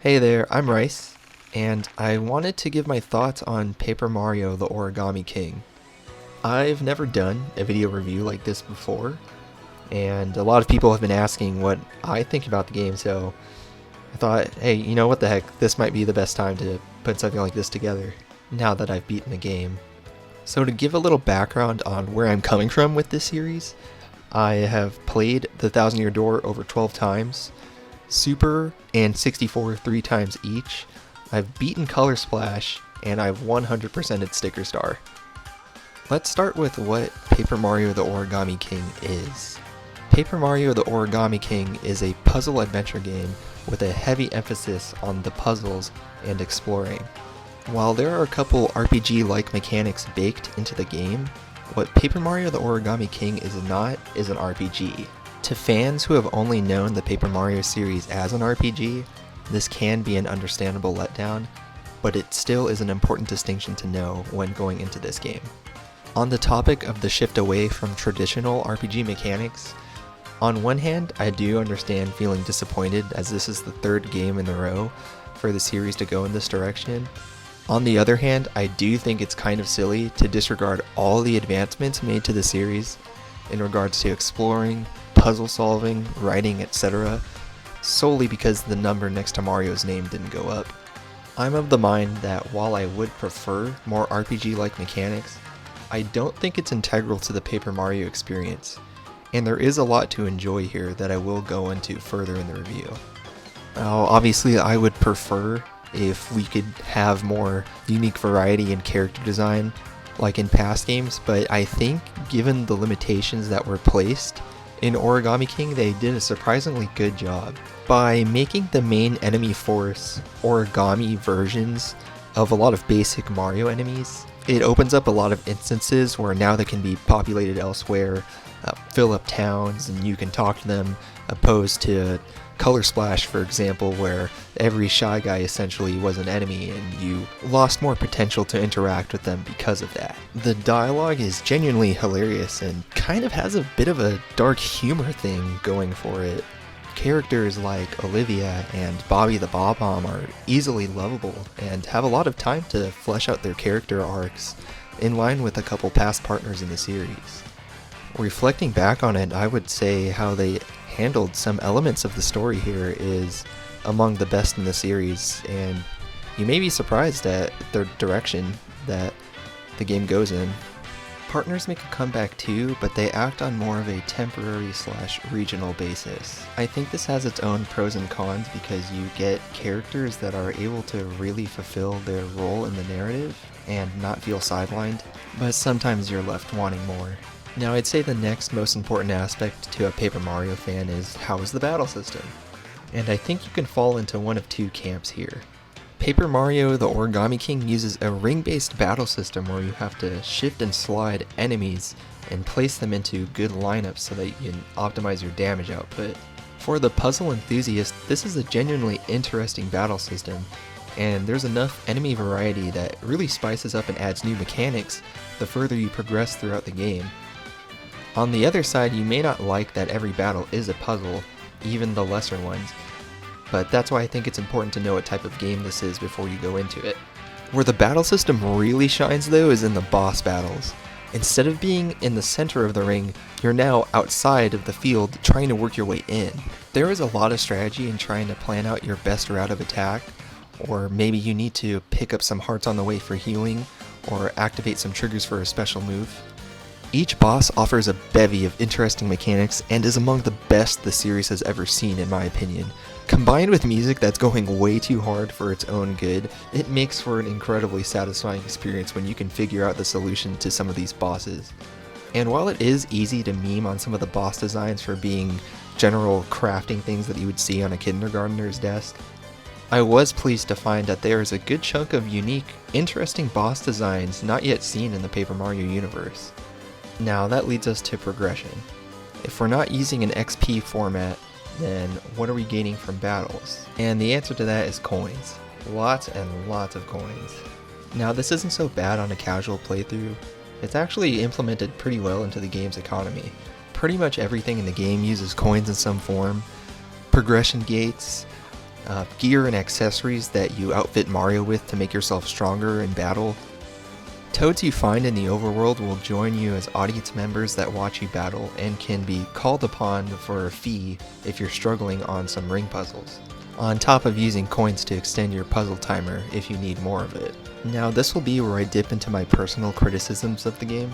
Hey there, I'm Rice, and I wanted to give my thoughts on Paper Mario the Origami King. I've never done a video review like this before, and a lot of people have been asking what I think about the game, so I thought, hey, you know what the heck, this might be the best time to put something like this together, now that I've beaten the game. So to give a little background on where I'm coming from with this series, I have played the Thousand Year Door over 12 times, Super and 64 3 times each. I've beaten Color Splash, and I've 100%ed Sticker Star. Let's start with what Paper Mario the Origami King is. Paper Mario the Origami King is a puzzle adventure game with a heavy emphasis on the puzzles and exploring. While there are a couple RPG-like mechanics baked into the game, what Paper Mario the Origami King is not is an RPG. To fans who have only known the Paper Mario series as an RPG, this can be an understandable letdown, but it still is an important distinction to know when going into this game. On the topic of the shift away from traditional RPG mechanics, on one hand, I do understand feeling disappointed as this is the third game in a row for the series to go in this direction. On the other hand, I do think it's kind of silly to disregard all the advancements made to the series in regards to exploring, puzzle solving, writing, etc., solely because the number next to Mario's name didn't go up. I'm of the mind that while I would prefer more RPG-like mechanics, I don't think it's integral to the Paper Mario experience, and there is a lot to enjoy here that I will go into further in the review. Now, obviously I would prefer if we could have more unique variety in character design like in past games, but I think given the limitations that were placed in Origami King, they did a surprisingly good job. By making the main enemy force origami versions of a lot of basic Mario enemies, it opens up a lot of instances where now they can be populated elsewhere, fill up towns, and you can talk to them, opposed to Color Splash, for example, where every Shy Guy essentially was an enemy and you lost more potential to interact with them because of that. The dialogue is genuinely hilarious and kind of has a bit of a dark humor thing going for it. Characters like Olivia and Bobby the Bob Bomb are easily lovable and have a lot of time to flesh out their character arcs in line with a couple past partners in the series. Reflecting back on it, I would say how they handled some elements of the story here is among the best in the series, and you may be surprised at the direction that the game goes in. Partners make a comeback too, but they act on more of a temporary/regional basis. I think this has its own pros and cons because you get characters that are able to really fulfill their role in the narrative and not feel sidelined, but sometimes you're left wanting more. Now, I'd say the next most important aspect to a Paper Mario fan is how is the battle system? And I think you can fall into one of two camps here. Paper Mario the Origami King uses a ring-based battle system where you have to shift and slide enemies and place them into good lineups so that you can optimize your damage output. For the puzzle enthusiast, this is a genuinely interesting battle system, and there's enough enemy variety that really spices up and adds new mechanics the further you progress throughout the game. On the other side, you may not like that every battle is a puzzle, even the lesser ones, but that's why I think it's important to know what type of game this is before you go into it. Where the battle system really shines though is in the boss battles. Instead of being in the center of the ring, you're now outside of the field trying to work your way in. There is a lot of strategy in trying to plan out your best route of attack, or maybe you need to pick up some hearts on the way for healing, or activate some triggers for a special move. Each boss offers a bevy of interesting mechanics and is among the best the series has ever seen in my opinion. Combined with music that's going way too hard for its own good, it makes for an incredibly satisfying experience when you can figure out the solution to some of these bosses. And while it is easy to meme on some of the boss designs for being general crafting things that you would see on a kindergartner's desk, I was pleased to find that there is a good chunk of unique, interesting boss designs not yet seen in the Paper Mario universe. Now that leads us to progression. If we're not using an XP format, then what are we gaining from battles? And the answer to that is coins. Lots and lots of coins. Now this isn't so bad on a casual playthrough. It's actually implemented pretty well into the game's economy. Pretty much everything in the game uses coins in some form. Progression gates, gear and accessories that you outfit Mario with to make yourself stronger in battle. Toads you find in the overworld will join you as audience members that watch you battle and can be called upon for a fee if you're struggling on some ring puzzles, on top of using coins to extend your puzzle timer if you need more of it. Now this will be where I dip into my personal criticisms of the game.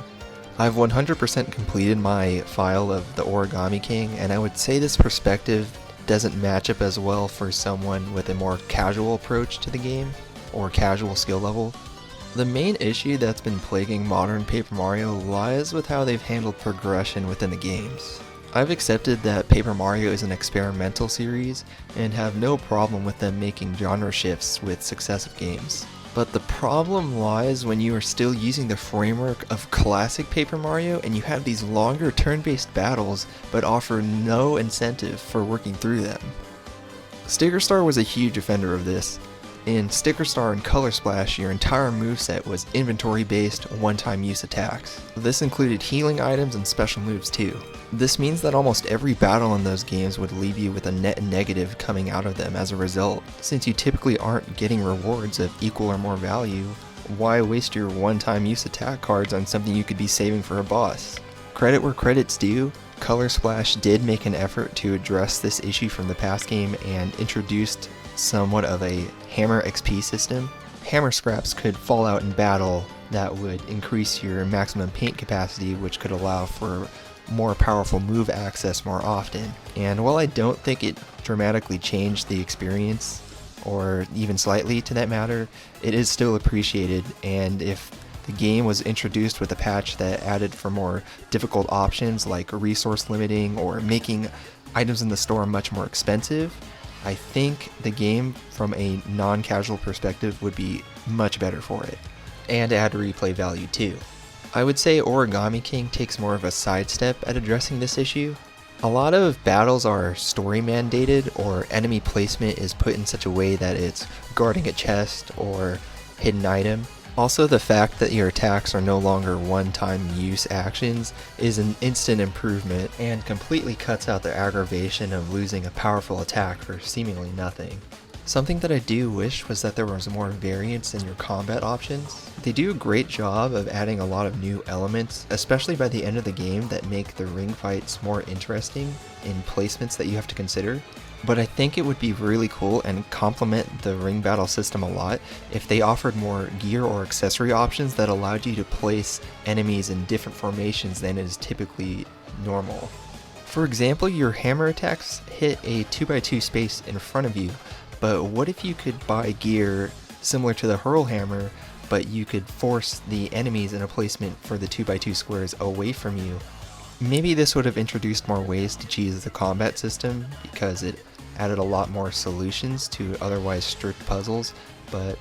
I've 100% completed my file of the Origami King, and I would say this perspective doesn't match up as well for someone with a more casual approach to the game, or casual skill level. The main issue that's been plaguing modern Paper Mario lies with how they've handled progression within the games. I've accepted that Paper Mario is an experimental series and have no problem with them making genre shifts with successive games. But the problem lies when you are still using the framework of classic Paper Mario and you have these longer turn-based battles but offer no incentive for working through them. Sticker Star was a huge offender of this. In Sticker Star and Color Splash, your entire moveset was inventory-based, one-time use attacks. This included healing items and special moves too. This means that almost every battle in those games would leave you with a net negative coming out of them as a result. Since you typically aren't getting rewards of equal or more value, why waste your one-time use attack cards on something you could be saving for a boss? Credit where credit's due, Color Splash did make an effort to address this issue from the past game and introduced somewhat of a hammer XP system. Hammer scraps could fall out in battle that would increase your maximum paint capacity, which could allow for more powerful move access more often. And while I don't think it dramatically changed the experience, or even slightly to that matter, it is still appreciated, and if the game was introduced with a patch that added for more difficult options like resource limiting or making items in the store much more expensive, I think the game from a non-casual perspective would be much better for it, and add replay value too. I would say Origami King takes more of a sidestep at addressing this issue. A lot of battles are story mandated, or enemy placement is put in such a way that it's guarding a chest or hidden item. Also, the fact that your attacks are no longer one-time use actions is an instant improvement and completely cuts out the aggravation of losing a powerful attack for seemingly nothing. Something that I do wish was that there was more variance in your combat options. They do a great job of adding a lot of new elements, especially by the end of the game, that make the ring fights more interesting in placements that you have to consider. But I think it would be really cool and complement the ring battle system a lot if they offered more gear or accessory options that allowed you to place enemies in different formations than is typically normal. For example, your hammer attacks hit a 2x2 space in front of you, but what if you could buy gear similar to the hurl hammer, but you could force the enemies in a placement for the 2x2 squares away from you? Maybe this would have introduced more ways to cheese the combat system, because it added a lot more solutions to otherwise strict puzzles, but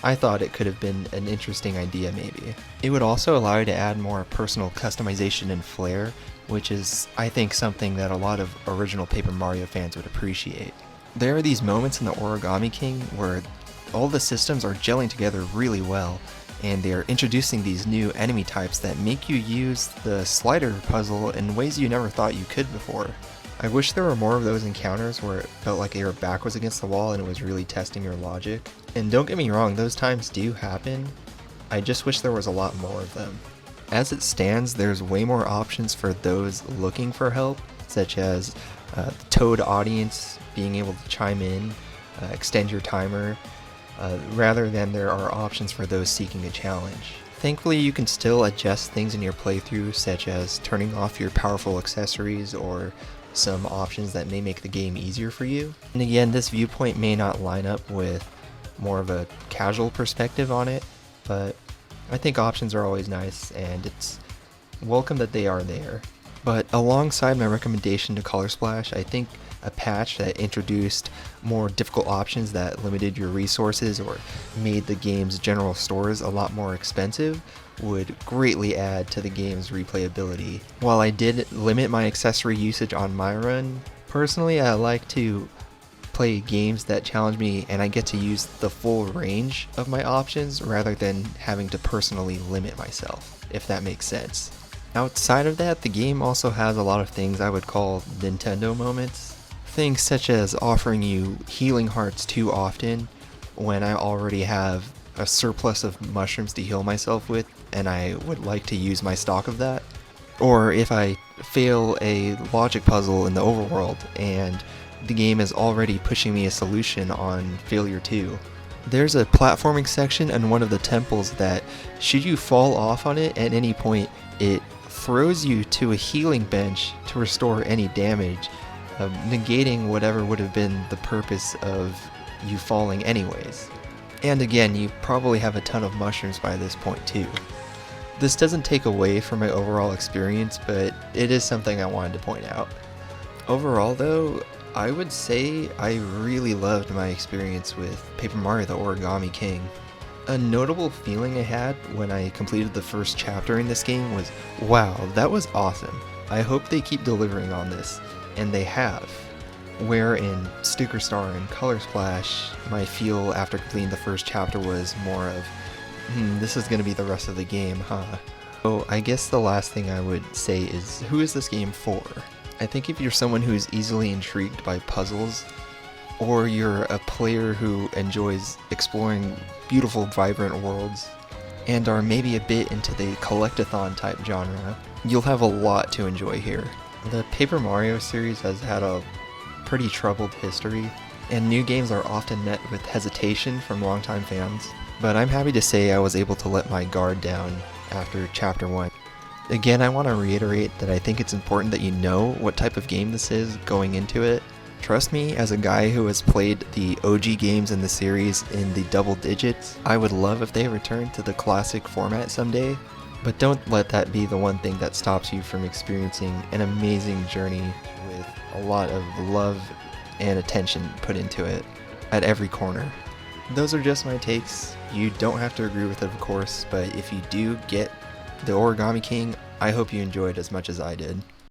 I thought it could have been an interesting idea maybe. It would also allow you to add more personal customization and flair, which is, I think, something that a lot of original Paper Mario fans would appreciate. There are these moments in the Origami King where all the systems are gelling together really well, and they're introducing these new enemy types that make you use the slider puzzle in ways you never thought you could before. I wish there were more of those encounters where it felt like your back was against the wall and it was really testing your logic. And don't get me wrong, those times do happen. I just wish there was a lot more of them. As it stands, there's way more options for those looking for help, such as the Toad audience being able to chime in, extend your timer, rather than there are options for those seeking a challenge. Thankfully, you can still adjust things in your playthrough, such as turning off your powerful accessories or some options that may make the game easier for you. And again, this viewpoint may not line up with more of a casual perspective on it, but I think options are always nice, and it's welcome that they are there. But alongside my recommendation to Color Splash, I think a patch that introduced more difficult options that limited your resources or made the game's general stores a lot more expensive would greatly add to the game's replayability. While I did limit my accessory usage on my run, personally I like to play games that challenge me and I get to use the full range of my options rather than having to personally limit myself, if that makes sense. Outside of that, the game also has a lot of things I would call Nintendo moments. things such as offering you healing hearts too often when I already have a surplus of mushrooms to heal myself with and I would like to use my stock of that. Or if I fail a logic puzzle in the overworld and the game is already pushing me a solution on failure 2. There's a platforming section in one of the temples that, should you fall off on it at any point, it throws you to a healing bench to restore any damage, negating whatever would have been the purpose of you falling anyways. And again, you probably have a ton of mushrooms by this point too. This doesn't take away from my overall experience, but it is something I wanted to point out. Overall though, I would say I really loved my experience with Paper Mario the Origami King. A notable feeling I had when I completed the first chapter in this game was, wow, that was awesome. I hope they keep delivering on this, and they have. Where in Sticker Star and Color Splash, my feel after completing the first chapter was more of, this is going to be the rest of the game, huh? So I guess the last thing I would say is, who is this game for? I think if you're someone who's easily intrigued by puzzles, or you're a player who enjoys exploring beautiful, vibrant worlds, and are maybe a bit into the collectathon type genre, you'll have a lot to enjoy here. The Paper Mario series has had a pretty troubled history, and new games are often met with hesitation from longtime fans, but I'm happy to say I was able to let my guard down after Chapter 1. Again, I want to reiterate that I think it's important that you know what type of game this is going into it. Trust me, as a guy who has played the OG games in the series in the double digits, I would love if they returned to the classic format someday, but don't let that be the one thing that stops you from experiencing an amazing journey with a lot of love and attention put into it at every corner. Those are just my takes. You don't have to agree with it, of course, but if you do get the Origami King, I hope you enjoyed as much as I did.